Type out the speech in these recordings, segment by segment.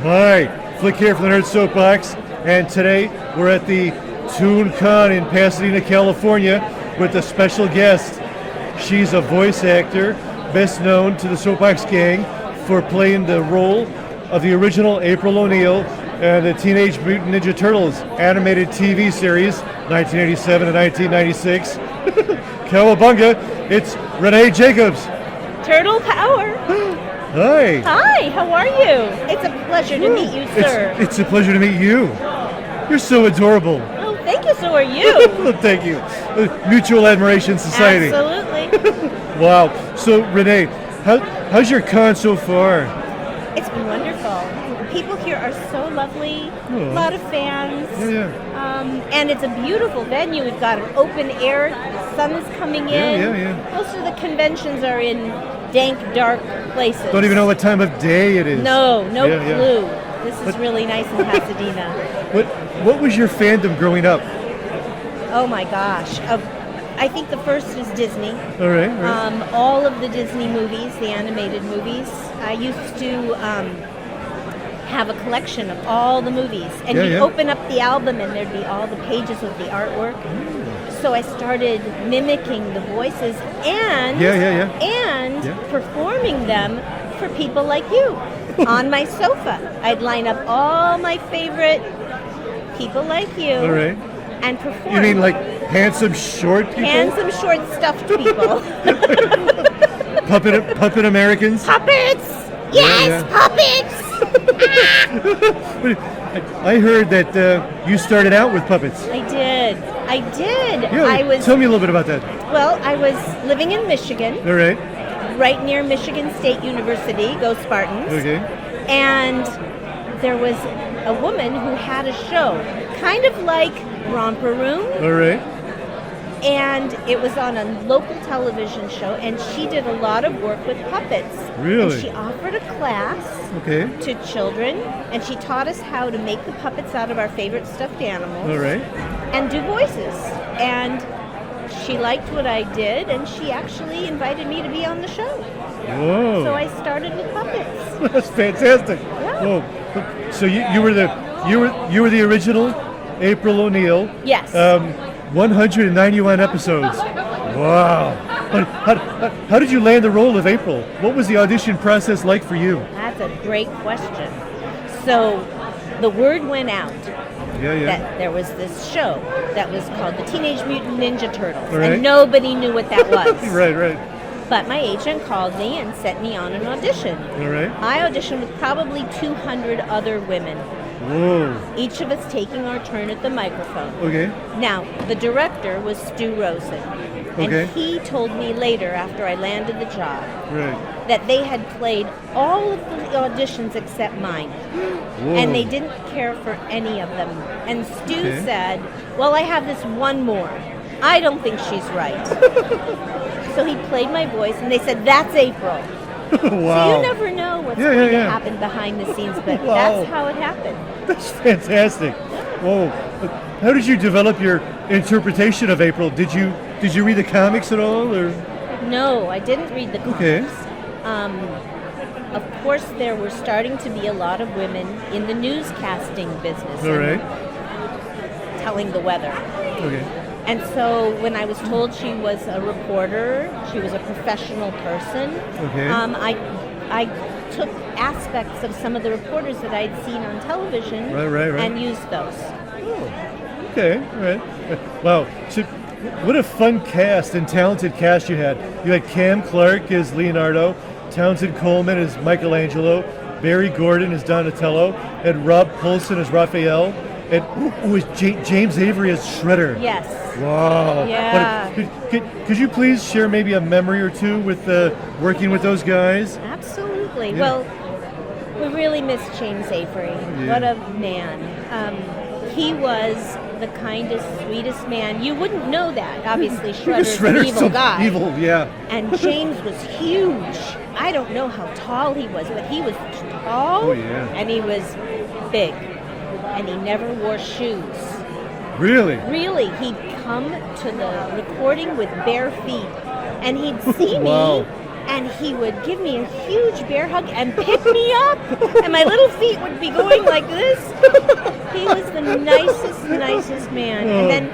Hi, Flick here from the Nerd Soapbox, and today we're at the Toon Con in Pasadena, California, with a special guest. She's a voice actor, best known to the Soapbox gang for playing the role of the original April O'Neil and the Teenage Mutant Ninja Turtles animated TV series, 1987 and 1996. Cowabunga, it's Renae Jacobs. Turtle power. Hi. Hi, how are you? It's a pleasure to meet you, sir. It's a pleasure to meet you. You're so adorable. Oh, thank you, so are you. Thank you. Mutual Admiration Society. Absolutely. Wow. So, Renae, how's your con so far? It's been wonderful. People here are so lovely. A lot of fans. Yeah. And it's a beautiful venue. We've got an open air. The sun is coming in. Yeah. Most of the conventions are in dank, dark places. Don't even know what time of day it is. No clue. Yeah. This is really nice in Pasadena. What was your fandom growing up? Oh my gosh. I think the first is Disney. All right. All of the Disney movies, the animated movies. I used to have a collection of all the movies. And you'd open up the album and there'd be all the pages with the artwork. So I started mimicking the voices and performing them for people like you on my sofa. I'd line up all my favorite people like you and perform. You mean like handsome short people? Handsome short stuffed people. Puppet Americans? Puppets! Yes, puppets! I heard that you started out with puppets. I did. Yeah, tell me a little bit about that. Well, I was living in Michigan. All right. Right near Michigan State University. Go Spartans. Okay. And there was a woman who had a show, kind of like Romper Room. All right. And it was on a local television show, and she did a lot of work with puppets. Really? And she offered a class to children, and she taught us how to make the puppets out of our favorite stuffed animals. All right. And do voices. And she liked what I did, and she actually invited me to be on the show. Whoa. So I started with puppets. That's fantastic. Yeah. Whoa. So you were the original April O'Neil. Yes. 191 episodes. Wow. How did you land the role of April? What was the audition process like for you? That's a great question. So the word went out that there was this show that was called the Teenage Mutant Ninja Turtles. Right. And nobody knew what that was. Right. But my agent called me and sent me on an audition. All right. I auditioned with probably 200 other women. Whoa. Each of us taking our turn at the microphone. Okay. Now, the director was Stu Rosen. And he told me later, after I landed the job, that they had played all of the auditions except mine. Whoa. And they didn't care for any of them. And Stu said, well, I have this one more. I don't think she's right. So he played my voice, and they said, that's April. Wow. So you never know what's going to happen behind the scenes, but that's how it happened. That's fantastic. Whoa. How did you develop your interpretation of April? Did you read the comics at all, or? No, I didn't read the comics. Of course, there were starting to be a lot of women in the newscasting business. All right. Telling the weather. Okay. And so when I was told she was a reporter, she was a professional person, I took aspects of some of the reporters that I'd seen on television and used those. Oh, okay, all right. Wow, so what a fun cast and talented cast you had. You had Cam Clark as Leonardo, Townsend Coleman as Michelangelo, Barry Gordon as Donatello, and Rob Paulson as Raphael, and who was James Avery as Shredder. Yes. Wow. Yeah. Could you please share maybe a memory or two with working with those guys? Absolutely. Yeah. Well, we really miss James Avery. Yeah. What a man. He was the kindest, sweetest man. You wouldn't know that. Obviously, Shredder's an evil guy. Evil, yeah. And James was huge. I don't know how tall he was, but he was tall and he was big. And he never wore shoes. Really? Really. He'd come to the recording with bare feet. And he'd see me And he would give me a huge bear hug and pick me up, and my little feet would be going like this. He was the nicest man. And then,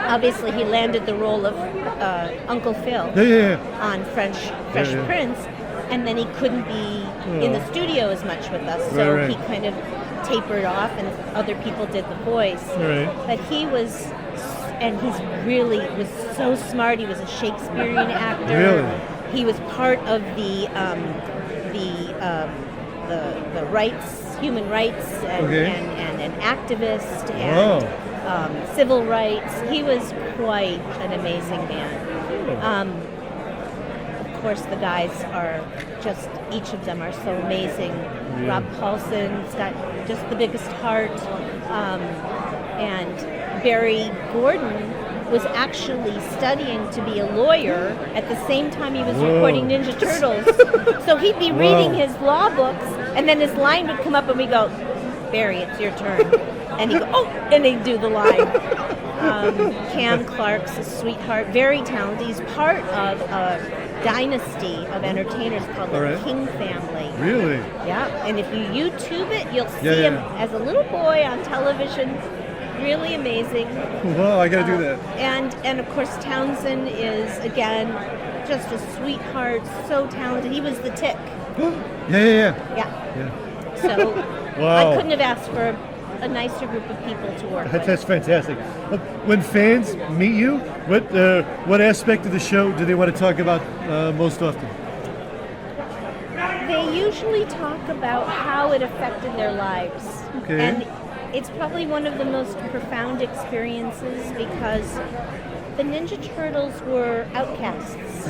obviously, he landed the role of Uncle Phil on Fresh Prince, and then he couldn't be in the studio as much with us, so he kind of tapered off, and other people did the voice. But he was, and he's really was so smart. He was a Shakespearean actor. He was part of the rights, human rights, and an activist, and civil rights. He was quite an amazing man. Of course, the guys are just, each of them are so amazing. Rob Paulson's got just the biggest heart, and Barry Gordon was actually studying to be a lawyer at the same time he was recording Ninja Turtles. So he'd be reading his law books, and then his line would come up, and we go, Barry, it's your turn. And he'd go, oh, and they'd do the line. Cam Clark's a sweetheart, very talented. He's part of a dynasty of entertainers called the King family. Really? Yeah, and if you YouTube it, you'll see him as a little boy on television. Really amazing. Well, I gotta do that. And of course Townsend is, again, just a sweetheart, so talented. He was the Tick. Yeah. So I couldn't have asked for a nicer group of people to work with. That's fantastic. When fans meet you, what aspect of the show do they want to talk about most often? They usually talk about how it affected their lives. And it's probably one of the most profound experiences because the Ninja Turtles were outcasts.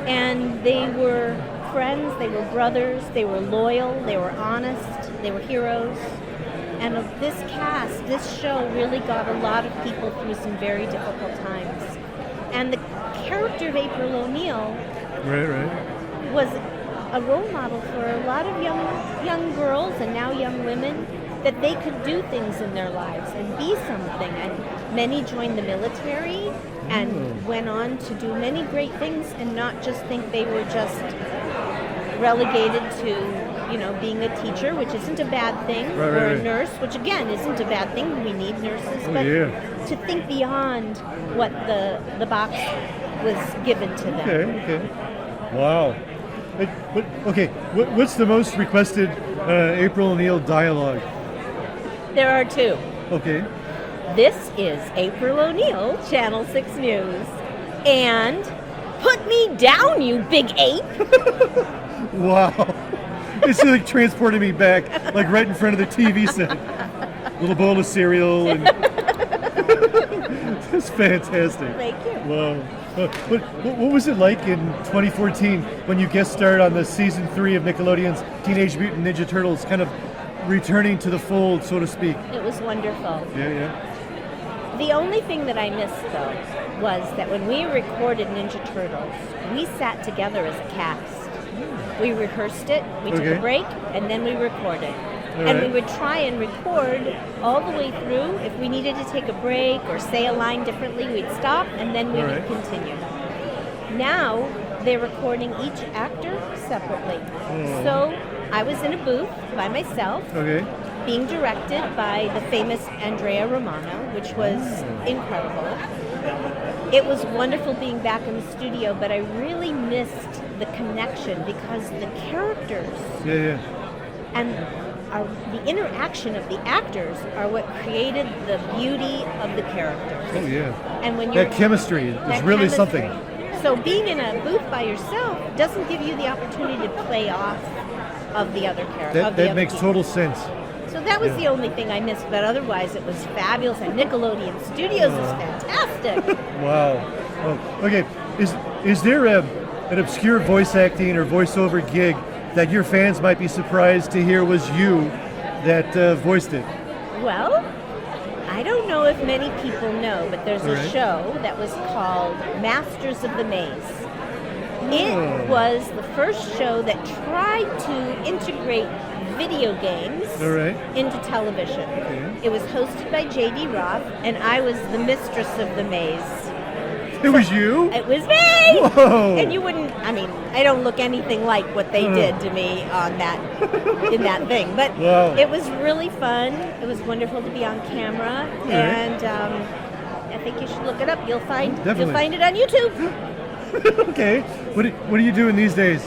And they were friends, they were brothers, they were loyal, they were honest, they were heroes. And of this cast, this show really got a lot of people through some very difficult times. And the character of April O'Neil was a role model for a lot of young girls and now young women, that they could do things in their lives and be something. And many joined the military and went on to do many great things and not just think they were just relegated to, being a teacher, which isn't a bad thing, or a nurse, which again isn't a bad thing. We need nurses, but to think beyond what the box was given to them. Wow. What's the most requested April O'Neil dialogue? There are two. This is April O'Neil, Channel 6 News. And put me down, you big ape. Wow. It's like transporting me back, like right in front of the TV set. Little bowl of cereal. And it's fantastic. Thank you. Wow. What was it like in 2014 when you guest starred on the season 3 of Nickelodeon's Teenage Mutant Ninja Turtles, kind of returning to the fold, so to speak? It was wonderful. The only thing that I missed, though, was that when we recorded Ninja Turtles, we sat together as a cast. We rehearsed it, we took a break, and then we recorded. And we would try and record all the way through. If we needed to take a break or say a line differently, we'd stop, and then we would continue. Now, they're recording each actor separately. So I was in a booth by myself, being directed by the famous Andrea Romano, which was incredible. It was wonderful being back in the studio, but I really missed the connection because the characters and the interaction of the actors are what created the beauty of the characters. And when that chemistry is really something. So being in a booth by yourself doesn't give you the opportunity to play off of the other characters. That makes total sense. So that was the only thing I missed, but otherwise it was fabulous, and Nickelodeon Studios is fantastic. Wow. Okay, is there an obscure voice acting or voiceover gig that your fans might be surprised to hear was you that voiced it? Well, I don't know if many people know, but there's a show that was called Masters of the Maze. It was the first show that tried to integrate video games into television. It was hosted by J.D. Roth, and I was the mistress of the maze. It was you? It was me! Whoa! And you wouldn't, I mean, I don't look anything like what they did to me on that, in that thing. But Wow. it was really fun. It was wonderful to be on camera. Right. And I think you should look it up. You'll find Definitely. it on YouTube. Okay. What are you doing these days?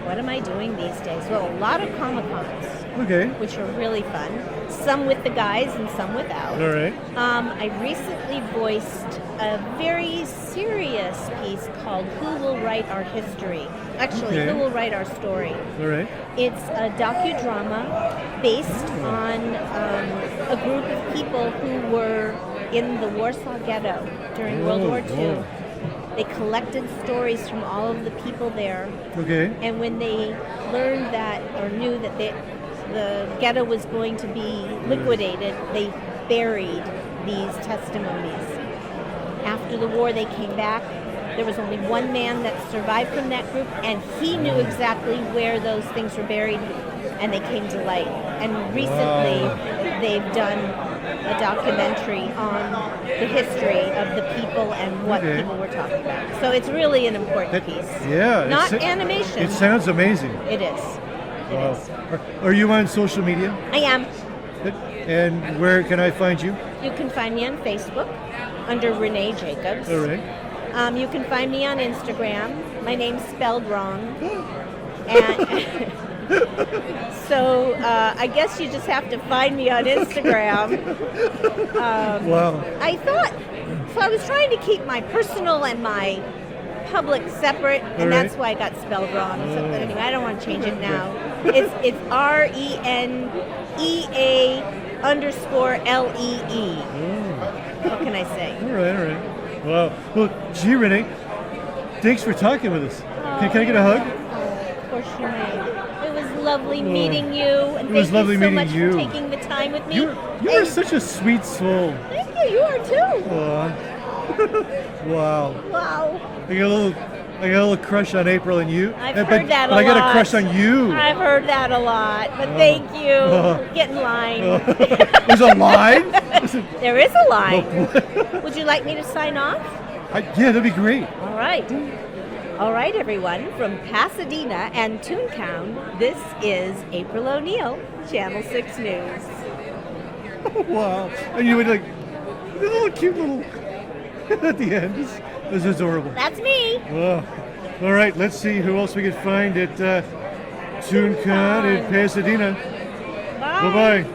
What am I doing these days? Well, a lot of Comic-Cons, Okay. which are really fun. Some with the guys and some without. All right. I recently voiced a very serious piece called Who Will Write Our History? Actually, Okay. Who Will Write Our Story? All right. It's a docudrama based on a group of people who were in the Warsaw Ghetto during World War II. whoa. They collected stories from all of the people there, Okay. and when they learned that or knew that the ghetto was going to be liquidated, they buried these testimonies. After the war, they came back. There was only one man that survived from that group, and he knew exactly where those things were buried, and they came to light. And recently, they've done a documentary on the history of the people and what Okay. people were talking about. So it's really an important piece. Yeah. Not it animation. It sounds amazing. It is. It Wow. is. Are you on social media? I am. And where can I find you? You can find me on Facebook under Renae Jacobs. All right. You can find me on Instagram. My name's spelled wrong. And so I guess you just have to find me on Instagram. Wow. I was trying to keep my personal and my public separate, and All that's right. why I got spelled wrong. So, but anyway, I don't want to change it now. It's RENEA_LEE. What can I say? All right. Wow. Well, gee, Renae, thanks for talking with us. Can I get a hug? Of course you may. It was lovely meeting you, and It was thank lovely you so meeting much you. for taking the time with me. You are And such a sweet soul. thank you. You are too. Aw. Wow. Wow. I got a little crush on April and you. I've But- heard that but a I got lot. a crush on you. I've heard that a lot, but thank you. Get in line. There's a line? There is a line. Would you like me to sign off? Yeah, that'd be great. All right. All right, everyone. From Pasadena and Toon Con, this is April O'Neil, Channel 6 News. Wow. And you would like a little cute little at the end. This is adorable. That's me. Wow. All right, let's see who else we can find at Toon Con in Pasadena. Bye. Bye-bye.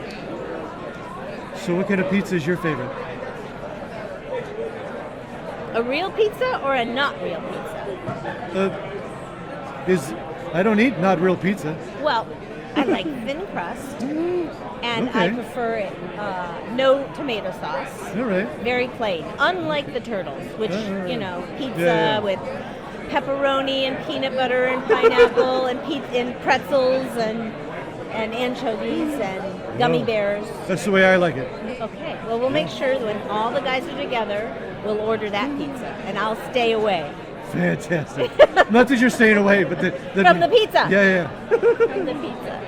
So what kind of pizza is your favorite? A real pizza or a not real pizza? I don't eat not real pizza. Well, I like thin crust, and I Okay. prefer it no tomato sauce. All right. Very plain, unlike the Turtles, which, Right. pizza Yeah. with pepperoni and peanut butter and pineapple and pretzels and anchovies and gummy Wow. bears. That's the way I like it. Okay, well, we'll make sure that when all the guys are together, we'll order that pizza, and I'll stay away Fantastic. Not that you're staying away, but from the pizza. Yeah. From the pizza.